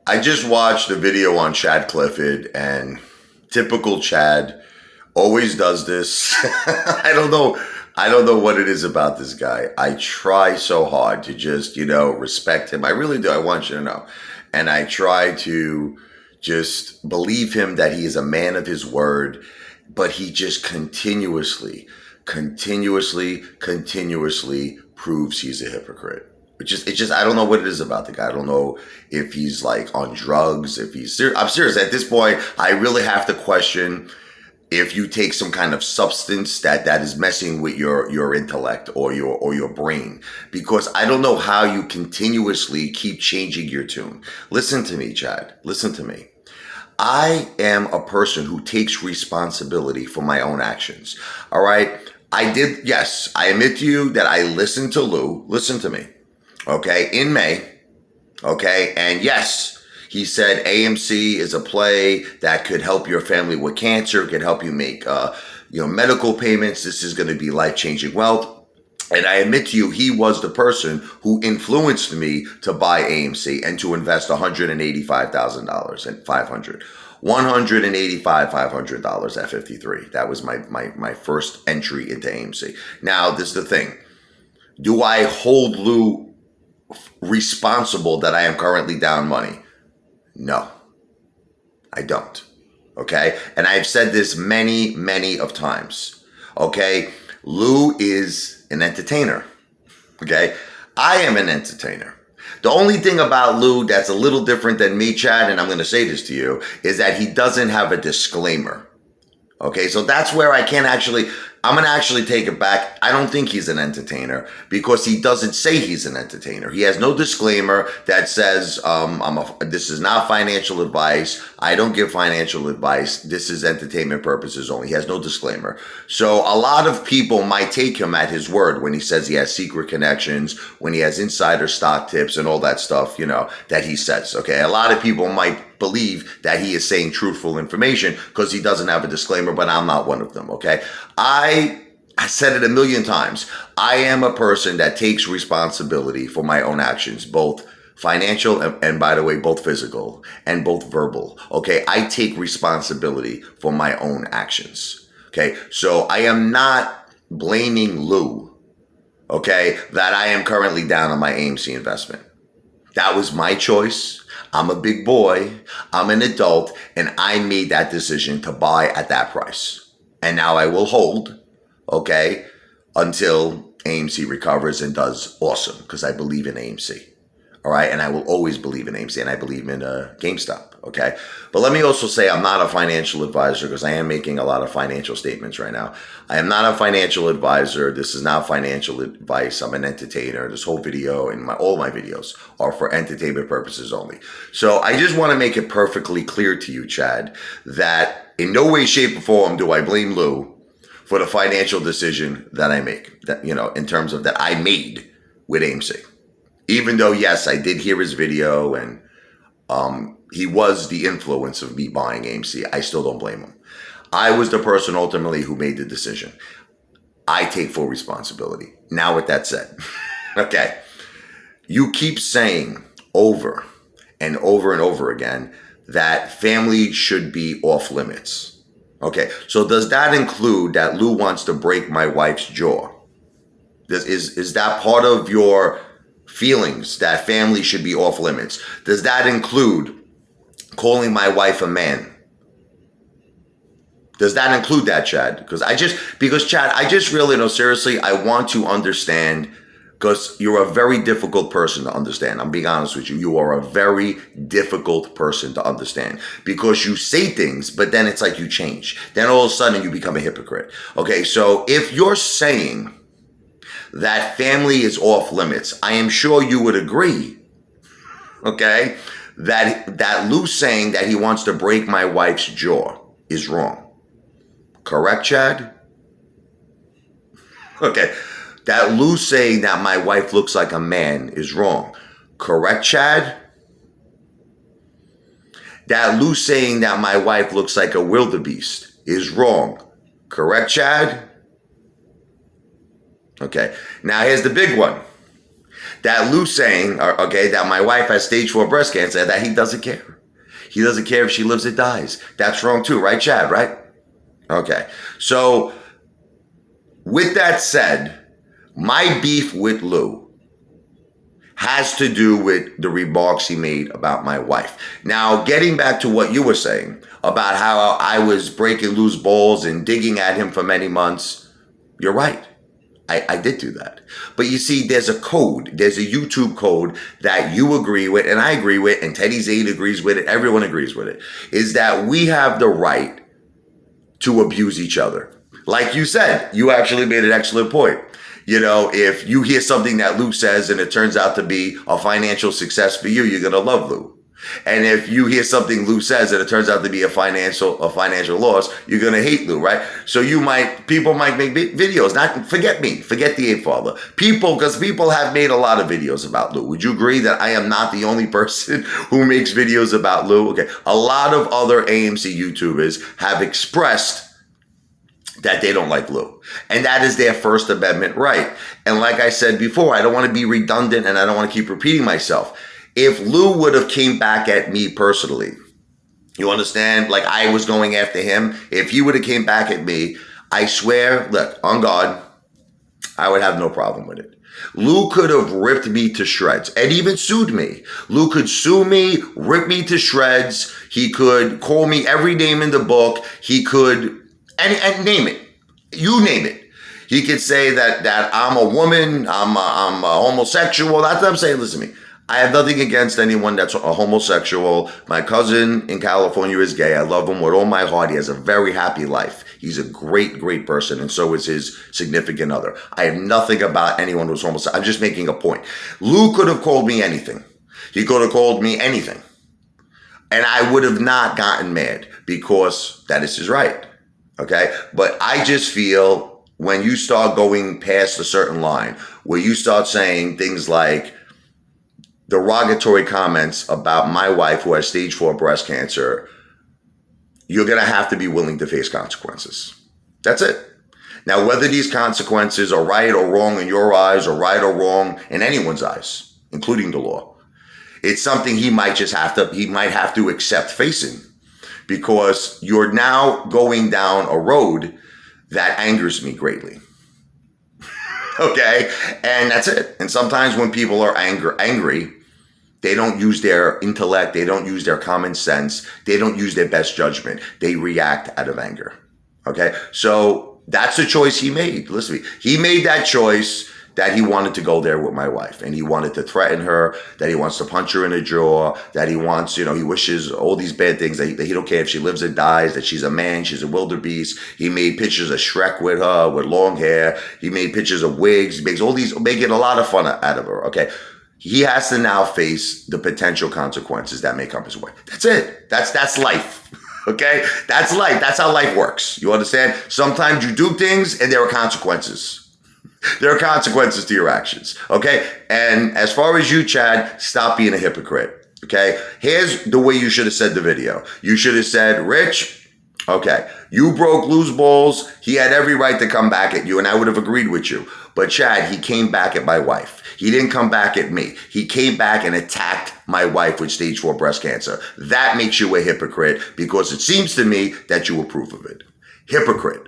I just watched a video on Chad Clifford, and typical Chad always does this. I don't know. I don't know what it is about this guy. I try so hard to just, respect him. I really do. I want you to know. And I try to just believe him that he is a man of his word, but he just continuously proves he's a hypocrite. It's just, I don't know what it is about the guy. I don't know if he's like on drugs, if he's serious. I'm serious. At this point, I really have to question if you take some kind of substance that is messing with your intellect or your brain, because I don't know how you continuously keep changing your tune. Listen to me, Chad. Listen to me. I am a person who takes responsibility for my own actions. All right. Yes, I admit to you that I listened to Lou. Listen to me. Okay. In May. Okay. And yes, he said AMC is a play that could help your family with cancer, could help you make, medical payments. This is going to be life-changing wealth. And I admit to you, he was the person who influenced me to buy AMC and to invest $185,000 and $500 at 53. That was my first entry into AMC. Now, this is the thing. Do I hold Lou responsible that I am currently down money? No, I don't. Okay. And I've said this many, many of times. Okay. Lou is an entertainer. Okay. I am an entertainer. The only thing about Lou that's a little different than me, Chad, and I'm going to say this to you, is that he doesn't have a disclaimer. Okay, so that's where I'm going to actually take it back. I don't think he's an entertainer because he doesn't say he's an entertainer. He has no disclaimer that says, this is not financial advice. I don't give financial advice. This is entertainment purposes only. He has no disclaimer. So a lot of people might take him at his word when he says he has secret connections, when he has insider stock tips and all that stuff, that he says. Okay, a lot of people might believe that he is saying truthful information because he doesn't have a disclaimer, but I'm not one of them. Okay. I said it a million times. I am a person that takes responsibility for my own actions, both financial and by the way, both physical and both verbal. Okay. I take responsibility for my own actions. Okay. So I am not blaming Lou. Okay. That I am currently down on my AMC investment. That was my choice. I'm a big boy. I'm an adult, and I made that decision to buy at that price. And now I will hold, okay, until AMC recovers and does awesome, because I believe in AMC. All right. And I will always believe in AMC, and I believe in GameStop. Okay. But let me also say I'm not a financial advisor because I am making a lot of financial statements right now. I am not a financial advisor. This is not financial advice. I'm an entertainer. This whole video and all my videos are for entertainment purposes only. So I just want to make it perfectly clear to you, Chad, that in no way, shape, or form do I blame Lou for the financial decision that I make, that, in terms of that I made with AMC. Even though, yes, I did hear his video and he was the influence of me buying AMC, I still don't blame him. I was the person ultimately who made the decision. I take full responsibility. Now, with that said, okay, you keep saying over and over and over again that family should be off limits. Okay, so does that include that Lou wants to break my wife's jaw? Is that part of your feelings that family should be off limits? Does that include calling my wife a man? Does that include that, Chad? Because Chad, I just really know, seriously, I want to understand, because you're a very difficult person to understand. I'm being honest with you. You are a very difficult person to understand because you say things, but then it's like you change. Then all of a sudden you become a hypocrite. Okay, so if you're saying that family is off limits, I am sure you would agree, okay, that Lou saying that he wants to break my wife's jaw is wrong. Correct, Chad? Okay. That Lou saying that my wife looks like a man is wrong. Correct, Chad? That Lou saying that my wife looks like a wildebeest is wrong. Correct, Chad? Okay. Now here's the big one. that Lou's saying, okay, that my wife has stage 4 breast cancer, that he doesn't care. He doesn't care if she lives or dies. That's wrong too, right, Chad, right? Okay. So with that said, my beef with Lou has to do with the remarks he made about my wife. Now, getting back to what you were saying about how I was breaking Lou's balls and digging at him for many months, you're right. I did do that. But you see, there's a code. There's a YouTube code that you agree with, and I agree with, and Teddy Zane agrees with it. Everyone agrees with it. Is that we have the right to abuse each other. Like you said, you actually made an excellent point. You know, if you hear something that Lou says and it turns out to be a financial success for you, you're going to love Lou. And if you hear something Lou says and it turns out to be a financial loss, you're going to hate Lou, right? So people might make videos, forget me, forget the Ape Father. Because people have made a lot of videos about Lou. Would you agree that I am not the only person who makes videos about Lou? Okay. A lot of other AMC YouTubers have expressed that they don't like Lou. And that is their First Amendment right. And like I said before, I don't want to be redundant and I don't want to keep repeating myself. If Lou would have came back at me personally, you understand? Like I was going after him. If he would have came back at me, I swear, look, on God, I would have no problem with it. Lou could have ripped me to shreds and even sued me. Lou could sue me, rip me to shreds. He could call me every name in the book. He could, and name it. You name it. He could say that I'm a woman, I'm a homosexual. That's what I'm saying. Listen to me. I have nothing against anyone that's a homosexual. My cousin in California is gay. I love him with all my heart. He has a very happy life. He's a great, great person, and so is his significant other. I have nothing about anyone who's homosexual. I'm just making a point. Lou could have called me anything. He could have called me anything. And I would have not gotten mad because that is his right. Okay? But I just feel when you start going past a certain line, where you start saying things like, derogatory comments about my wife who has stage 4 breast cancer, you're going to have to be willing to face consequences. That's it. Now, whether these consequences are right or wrong in your eyes or right or wrong in anyone's eyes, including the law, it's something he might have to accept facing, because you're now going down a road that angers me greatly. Okay? And that's it. And sometimes when people are angry, they don't use their intellect. They don't use their common sense. They don't use their best judgment. They react out of anger. Okay? So that's the choice he made. Listen to me. He made that choice that he wanted to go there with my wife, and he wanted to threaten her, that he wants to punch her in the jaw, that he wants, he wishes all these bad things, that he don't care if she lives or dies, that she's a man, she's a wildebeest. He made pictures of Shrek with her with long hair. He made pictures of wigs. He makes all these, making a lot of fun out of her. Okay? He has to now face the potential consequences that may come his way. That's it. That's life. Okay? That's life. That's how life works. You understand? Sometimes you do things and there are consequences. There are consequences to your actions. Okay? And as far as you, Chad, stop being a hypocrite. Okay? Here's the way you should have said the video. You should have said, Rich, okay, you broke Lou's balls. He had every right to come back at you, and I would have agreed with you. But Chad, he came back at my wife. He didn't come back at me. He came back and attacked my wife with stage 4 breast cancer. That makes you a hypocrite, because it seems to me that you approve of it. Hypocrite.